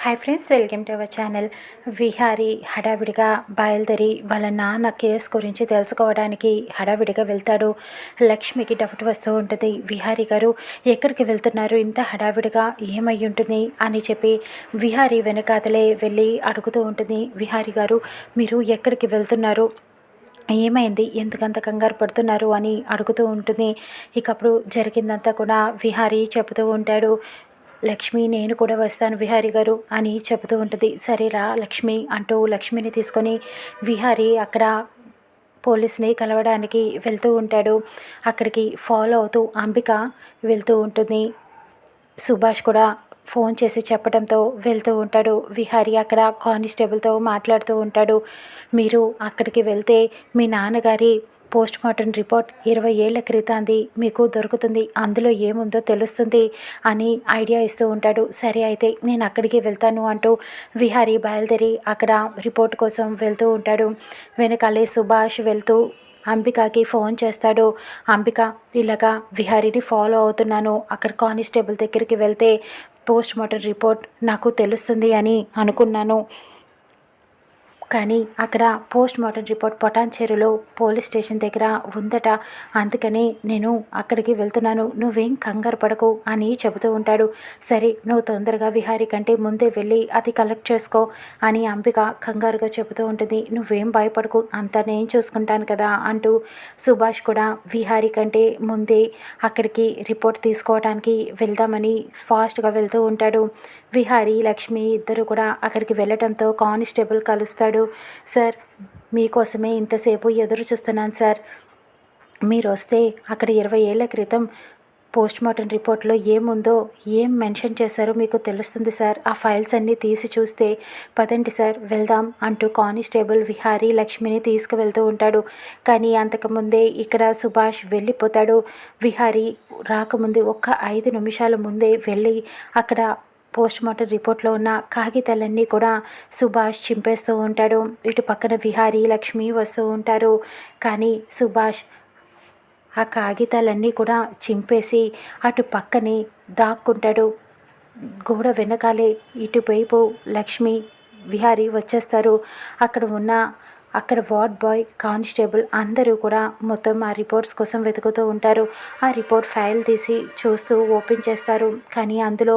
Hi friends, welcome to our channel. Vihari హడావిడిగా బయలుదేరి వాళ్ళ నాన్న కేసు గురించి తెలుసుకోవడానికి హడావిడిగా వెళ్తాడు. లక్ష్మికి డౌట్ వస్తూ ఉంటుంది. విహారీ గారు ఎక్కడికి వెళ్తున్నారు, ఇంత హడావిడిగా ఏమై ఉంటుంది అని చెప్పి విహారీ వెనకాతలే వెళ్ళి అడుగుతూ ఉంటుంది. విహారీ గారు, మీరు ఎక్కడికి వెళ్తున్నారు, ఏమైంది, ఎందుకంత కంగారు పడుతున్నారు అని అడుగుతూ ఉంటుంది. ఇకప్పుడు జరిగిందంతా కూడా విహారీ చెబుతూ ఉంటాడు. లక్ష్మి, నేను కూడా వస్తాను విహారీ గారు అని చెబుతూ ఉంటుంది. సరేరా లక్ష్మి అంటూ లక్ష్మిని తీసుకొని విహారీ అక్కడ పోలీస్ని కలవడానికి వెళ్తూ ఉంటాడు. అక్కడికి ఫాలో అవుతూ అంబిక వెళ్తూ ఉంటుంది. సుభాష్ కూడా ఫోన్ చేసి చెప్పడంతో వెళ్తూ ఉంటాడు. విహారీ అక్కడ కానిస్టేబుల్తో మాట్లాడుతూ ఉంటాడు. మీరు అక్కడికి వెళ్తే మీ నాన్నగారి పోస్ట్ మార్టం రిపోర్ట్ 20 ఏళ్ల క్రితాంది మీకు దొరుకుతుంది, అందులో ఏముందో తెలుస్తుంది అని ఐడియా ఇస్తూ ఉంటాడు. సరే అయితే నేను అక్కడికి వెళ్తాను అంటూ విహారీ బయలుదేరి అక్కడ రిపోర్ట్ కోసం వెళ్తూ ఉంటాడు. వెనకాలే సుభాష్ వెళ్తూ అంబికకి ఫోన్ చేస్తాడు. అంబిక, ఇలాగా విహారీని ఫాలో అవుతున్నాను, అక్కడ కానిస్టేబుల్ దగ్గరికి వెళ్తే పోస్ట్ మార్టం రిపోర్ట్ నాకు తెలుస్తుంది అని అనుకున్నాను, కానీ అక్కడ పోస్ట్ మార్టం రిపోర్ట్ పొటాన్చేరులో పోలీస్ స్టేషన్ దగ్గర ఉందట, అందుకని నేను అక్కడికి వెళ్తున్నాను, నువ్వేం కంగారు పడకు అని చెబుతూ ఉంటాడు. సరే, నువ్వు తొందరగా విహారీ కంటే ముందే వెళ్ళి అది కలెక్ట్ చేసుకో అని అంబిక కంగారుగా చెబుతూ ఉంటుంది. నువ్వేం భయపడకు, అంతా నేను చూసుకుంటాను కదా అంటూ సుభాష్ కూడా విహారీ కంటే ముందే అక్కడికి రిపోర్ట్ తీసుకోవడానికి వెళ్దామని ఫాస్ట్గా వెళ్తూ ఉంటాడు. విహారీ లక్ష్మి ఇద్దరు కూడా అక్కడికి వెళ్ళటంతో కానిస్టేబుల్ కలుస్తాడు. సార్, మీకోసమే ఇంతసేపు ఎదురు చూస్తున్నాను సార్, మీరు వస్తే అక్కడ 20 ఏళ్ల క్రితం పోస్ట్ మార్టం రిపోర్ట్లో ఏముందో, ఏం మెన్షన్ చేశారో మీకు తెలుస్తుంది సార్, ఆ ఫైల్స్ అన్నీ తీసి చూస్తే పదండి సార్ వెళ్దాం అంటూ కానిస్టేబుల్ విహారీ లక్ష్మిని తీసుకువెళ్తూ ఉంటాడు. కానీ అంతకుముందే ఇక్కడ సుభాష్ వెళ్ళిపోతాడు. విహారీ రాకముందు ఒక్క 5 నిమిషాల ముందే వెళ్ళి అక్కడ పోస్ట్ మార్టం రిపోర్ట్లో ఉన్న కాగితాలన్నీ కూడా సుభాష్ చింపేస్తూ ఉంటాడు. ఇటు పక్కన విహారీ లక్ష్మి వస్తూ ఉంటారు. కానీ సుభాష్ ఆ కాగితాలన్నీ కూడా చింపేసి అటు పక్కనే దాక్కుంటాడు. గోడ వెనకాలే ఇటువైపు లక్ష్మి విహారీ వచ్చేస్తారు. అక్కడ వార్డ్ బాయ్, కానిస్టేబుల్ అందరూ కూడా మొత్తం ఆ రిపోర్ట్స్ కోసం వెతుకుతూ ఉంటారు. ఆ రిపోర్ట్ ఫైల్ తీసి చూస్తూ ఓపెన్ చేస్తారు, కానీ అందులో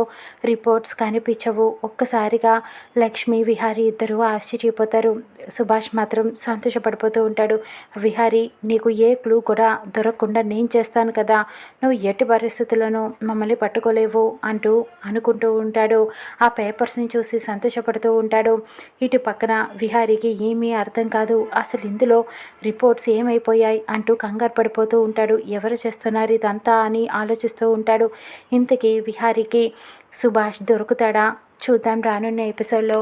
రిపోర్ట్స్ కనిపించవు. ఒక్కసారిగా లక్ష్మి విహారీ ఇద్దరు ఆశ్చర్యపోతారు. సుభాష్ మాత్రం సంతోషపడిపోతూ ఉంటాడు. విహారీ, నీకు ఏ క్లూ కూడా దొరకకుండా నేను చేస్తాను కదా, నువ్వు ఎట్టి పరిస్థితుల్లోనూ మమ్మల్ని పట్టుకోలేవు అంటూ అనుకుంటూ ఉంటాడు. ఆ పేపర్స్ని చూసి సంతోషపడుతూ ఉంటాడు. ఇటు పక్కన విహారీకి ఏమీ అర్థం కాదు, అసలు ఇందులో రిపోర్ట్స్ ఏమైపోయాయి అంటూ కంగారు పడిపోతూ ఉంటాడు. ఎవరు చేస్తున్నారు ఇదంతా అని ఆలోచిస్తూ ఉంటాడు. ఇంతకీ విహారీకి సుభాష్ దొరుకుతాడా? చూద్దాం రానున్న ఎపిసోడ్లో.